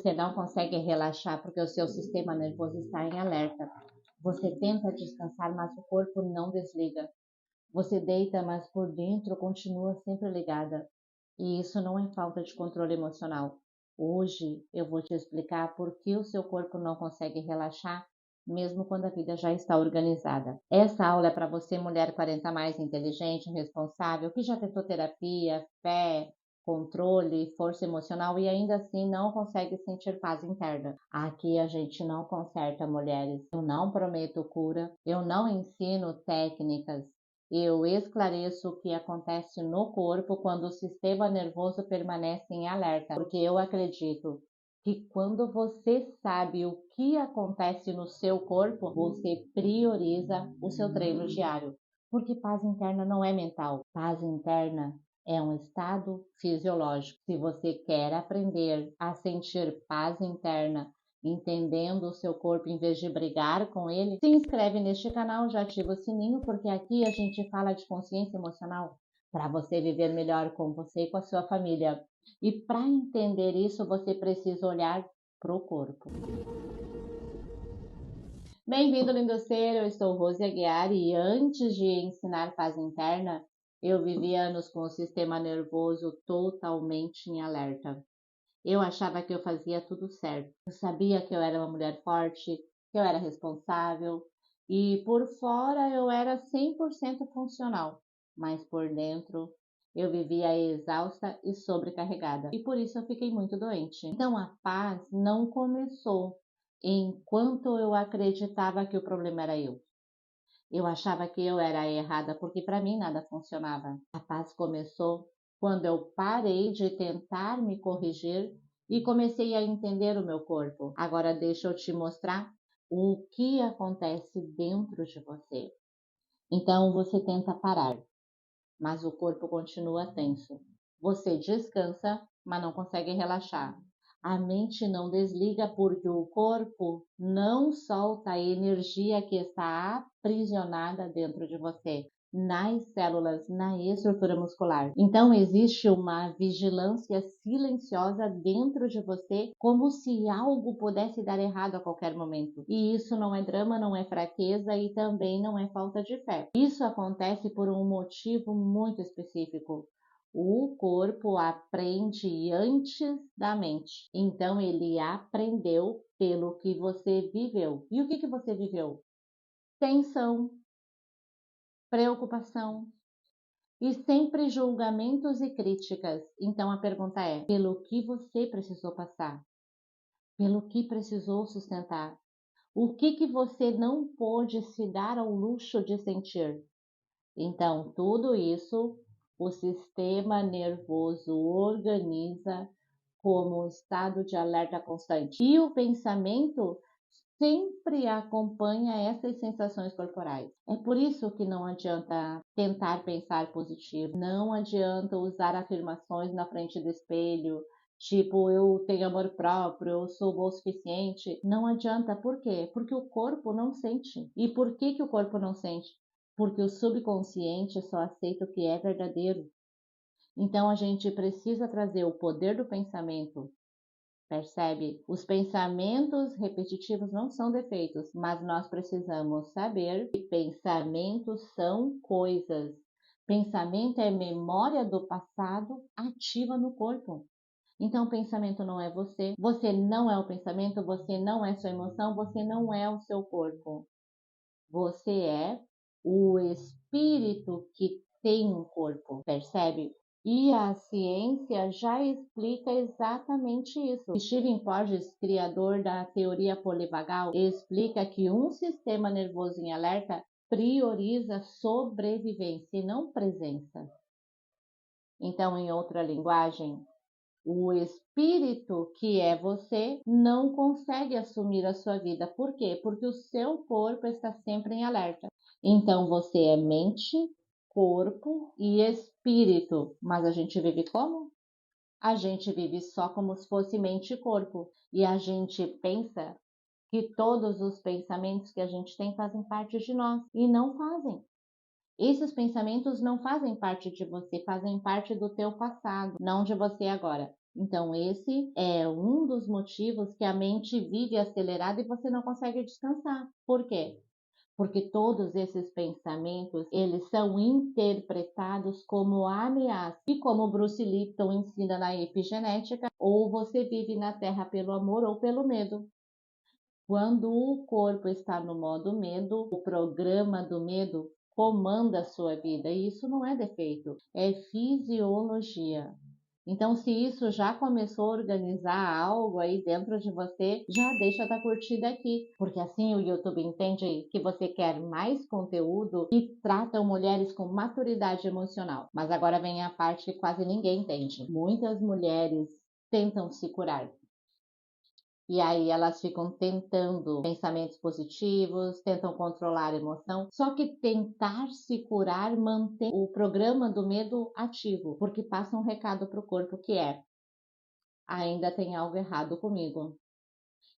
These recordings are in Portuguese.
Você não consegue relaxar porque o seu sistema nervoso está em alerta. Você tenta descansar, mas o corpo não desliga. Você deita, mas por dentro continua sempre ligada. E isso não é falta de controle emocional. Hoje eu vou te explicar por que o seu corpo não consegue relaxar, mesmo quando a vida já está organizada. Essa aula é para você, mulher 40 mais, inteligente, responsável, que já tentou terapia, fé, controle, força emocional e ainda assim não consegue sentir paz interna. Aqui a gente não conserta mulheres. Eu não prometo cura, eu não ensino técnicas. Eu esclareço o que acontece no corpo quando o sistema nervoso permanece em alerta, porque eu acredito que quando você sabe o que acontece no seu corpo, você prioriza o seu treino diário. Porque paz interna não é mental, paz interna é um estado fisiológico. Se você quer aprender a sentir paz interna, entendendo o seu corpo em vez de brigar com ele, se inscreve neste canal, já ativa o sininho, porque aqui a gente fala de consciência emocional para você viver melhor com você e com a sua família. E para entender isso, você precisa olhar para o corpo. Bem-vindo, lindo ser, eu sou Rose Aguiar e antes de ensinar paz interna, eu vivi anos com o sistema nervoso totalmente em alerta. Eu achava que eu fazia tudo certo. Eu sabia que eu era uma mulher forte, que eu era responsável e por fora eu era 100% funcional, mas por dentro eu vivia exausta e sobrecarregada e por isso eu fiquei muito doente. Então a paz não começou enquanto eu acreditava que o problema era eu. Eu achava que eu era errada porque para mim nada funcionava. A paz começou quando eu parei de tentar me corrigir e comecei a entender o meu corpo. Agora deixa eu te mostrar o que acontece dentro de você. Então você tenta parar, mas o corpo continua tenso. Você descansa, mas não consegue relaxar. A mente não desliga porque o corpo não solta a energia que está aprisionada dentro de você, nas células, na estrutura muscular. Então existe uma vigilância silenciosa dentro de você, como se algo pudesse dar errado a qualquer momento. E isso não é drama, não é fraqueza e também não é falta de fé. Isso acontece por um motivo muito específico. O corpo aprende antes da mente. Então ele aprendeu pelo que você viveu. E o que você viveu? Tensão, preocupação e sempre julgamentos e críticas. Então a pergunta é: pelo que você precisou passar? Pelo que precisou sustentar? O que você não pôde se dar ao luxo de sentir? Então, tudo isso o sistema nervoso organiza como um estado de alerta constante. E o pensamento sempre acompanha essas sensações corporais. É por isso que não adianta tentar pensar positivo, não adianta usar afirmações na frente do espelho, tipo, eu tenho amor próprio, eu sou boa o suficiente. Não adianta, por quê? Porque o corpo não sente. E por que o corpo não sente? Porque o subconsciente só aceita o que é verdadeiro. Então a gente precisa trazer o poder do pensamento. Percebe? Os pensamentos repetitivos não são defeitos, mas nós precisamos saber que pensamentos são coisas. Pensamento é memória do passado ativa no corpo. Então, pensamento não é você, você não é o pensamento, você não é sua emoção, você não é o seu corpo. Você é o espírito que tem um corpo, percebe? E a ciência já explica exatamente isso. Stephen Porges, criador da teoria polivagal, explica que um sistema nervoso em alerta prioriza sobrevivência e não presença. Então, em outra linguagem, o espírito que é você não consegue assumir a sua vida. Por quê? Porque o seu corpo está sempre em alerta. Então você é mente, corpo e espírito. Mas a gente vive como? A gente vive só como se fosse mente e corpo. E a gente pensa que todos os pensamentos que a gente tem fazem parte de nós. E não fazem. Esses pensamentos não fazem parte de você, fazem parte do teu passado, não de você agora. Então, esse é um dos motivos que a mente vive acelerada e você não consegue descansar. Por quê? Porque todos esses pensamentos, eles são interpretados como ameaça. E como Bruce Lipton ensina na epigenética, ou você vive na Terra pelo amor ou pelo medo. Quando o corpo está no modo medo, o programa do medo comanda a sua vida. E isso não é defeito, é fisiologia. Então, se isso já começou a organizar algo aí dentro de você, já deixa da curtida aqui, porque assim o YouTube entende que você quer mais conteúdo e tratam mulheres com maturidade emocional. Mas agora vem a parte que quase ninguém entende. Muitas mulheres tentam se curar. E aí elas ficam tentando pensamentos positivos, tentam controlar a emoção, só que tentar se curar mantém o programa do medo ativo, porque passa um recado para o corpo que é: ainda tem algo errado comigo.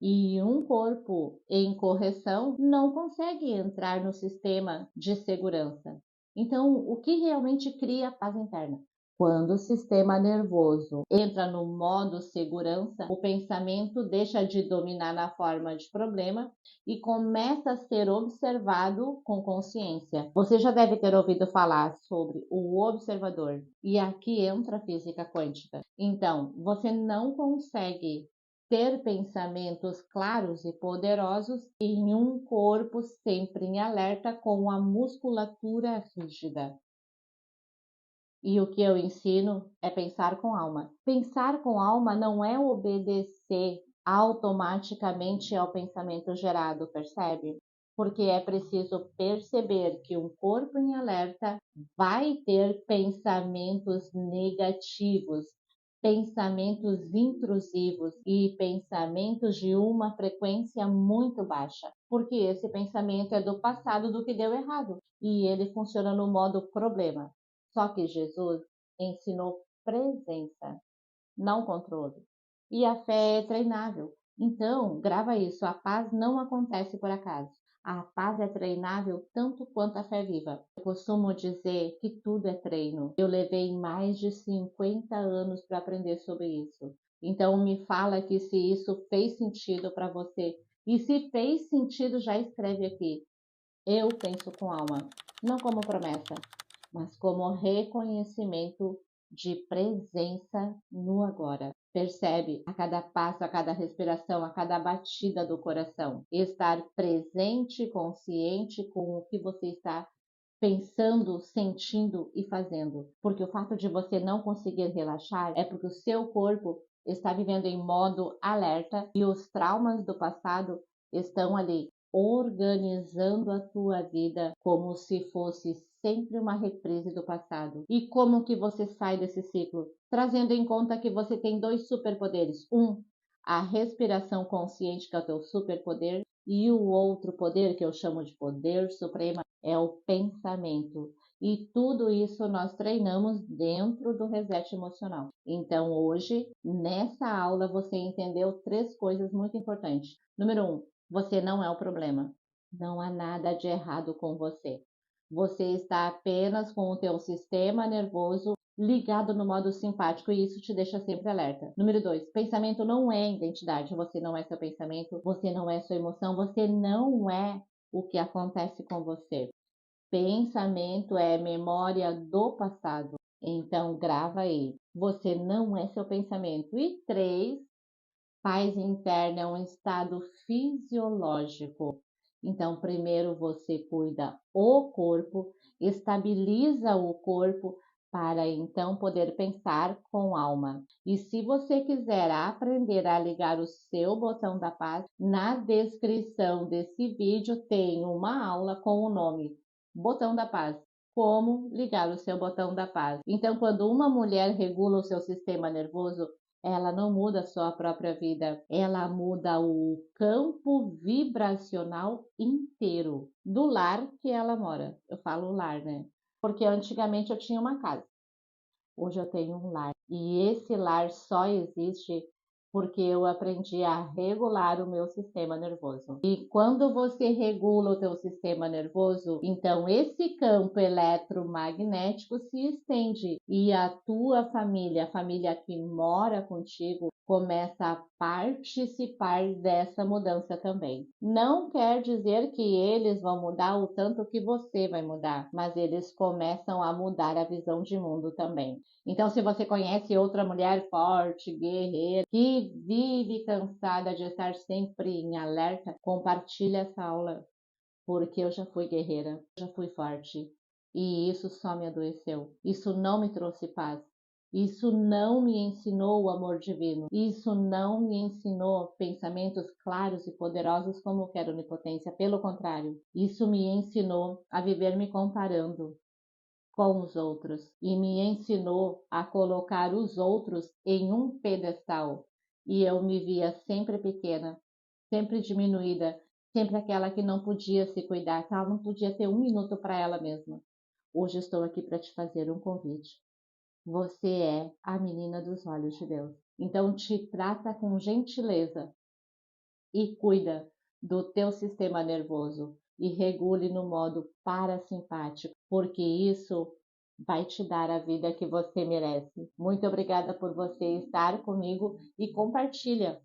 E um corpo em correção não consegue entrar no sistema de segurança. Então, o que realmente cria paz interna? Quando o sistema nervoso entra no modo segurança, o pensamento deixa de dominar na forma de problema e começa a ser observado com consciência. Você já deve ter ouvido falar sobre o observador, e aqui entra a física quântica. Então, você não consegue ter pensamentos claros e poderosos em um corpo sempre em alerta com a musculatura rígida. E o que eu ensino é pensar com alma. Pensar com alma não é obedecer automaticamente ao pensamento gerado, percebe? Porque é preciso perceber que um corpo em alerta vai ter pensamentos negativos, pensamentos intrusivos e pensamentos de uma frequência muito baixa, porque esse pensamento é do passado, do que deu errado, e ele funciona no modo problema. Só que Jesus ensinou presença, não controle. E a fé é treinável. Então, grava isso: a paz não acontece por acaso. A paz é treinável tanto quanto a fé viva. Eu costumo dizer que tudo é treino. Eu levei mais de 50 anos para aprender sobre isso. Então, me fala que se isso fez sentido para você. E se fez sentido, já escreve aqui: eu penso com alma, não como promessa, mas como reconhecimento de presença no agora. Percebe a cada passo, a cada respiração, a cada batida do coração. Estar presente, consciente com o que você está pensando, sentindo e fazendo. Porque o fato de você não conseguir relaxar é porque o seu corpo está vivendo em modo alerta e os traumas do passado estão ali organizando a tua vida como se fosse sempre uma reprise do passado. E como que você sai desse ciclo? Trazendo em conta que você tem dois superpoderes. Um, a respiração consciente, que é o teu superpoder, e o outro poder, que eu chamo de poder supremo, é o pensamento. E tudo isso nós treinamos dentro do reset emocional. Então, hoje, nessa aula, você entendeu três coisas muito importantes. Número um, você não é o problema. Não há nada de errado com você. Você está apenas com o teu sistema nervoso ligado no modo simpático e isso te deixa sempre alerta. Número 2, pensamento não é identidade. Você não é seu pensamento, você não é sua emoção, você não é o que acontece com você. Pensamento é memória do passado. Então, grava aí. Você não é seu pensamento. E 3, paz interna é um estado fisiológico. Então, primeiro você cuida o corpo, estabiliza o corpo para então poder pensar com alma. E se você quiser aprender a ligar o seu botão da paz, na descrição desse vídeo tem uma aula com o nome Botão da Paz. Como ligar o seu botão da paz. Então, quando uma mulher regula o seu sistema nervoso, ela não muda a sua própria vida, ela muda o campo vibracional inteiro do lar que ela mora. Eu falo lar, né? Porque antigamente eu tinha uma casa, hoje eu tenho um lar. E esse lar só existe porque eu aprendi a regular o meu sistema nervoso. E quando você regula o teu sistema nervoso, então esse campo eletromagnético se estende e a tua família, a família que mora contigo, começa a participar dessa mudança também. Não quer dizer que eles vão mudar o tanto que você vai mudar, mas eles começam a mudar a visão de mundo também. Então, se você conhece outra mulher forte, guerreira, que vive cansada de estar sempre em alerta, compartilhe essa aula, porque eu já fui guerreira, já fui forte, e isso só me adoeceu. Isso não me trouxe paz. Isso não me ensinou o amor divino. Isso não me ensinou pensamentos claros e poderosos como quero onipotência. Pelo contrário, isso me ensinou a viver me comparando com os outros e me ensinou a colocar os outros em um pedestal. E eu me via sempre pequena, sempre diminuída, sempre aquela que não podia se cuidar, que ela não podia ter um minuto para ela mesma. Hoje estou aqui para te fazer um convite. Você é a menina dos olhos de Deus. Então te trata com gentileza e cuida do teu sistema nervoso e regule no modo parasimpático, porque isso vai te dar a vida que você merece. Muito obrigada por você estar comigo e compartilha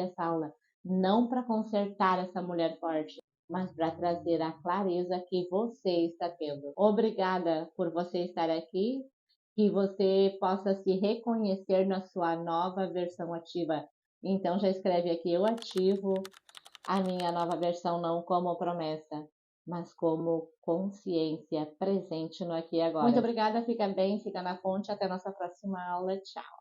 essa aula, não para consertar essa mulher forte, mas para trazer a clareza que você está tendo. Obrigada por você estar aqui, que você possa se reconhecer na sua nova versão ativa. Então já escreve aqui, eu ativo a minha nova versão não como promessa, mas como consciência presente no aqui e agora. Muito obrigada, fica bem, fica na fonte, até a nossa próxima aula, tchau!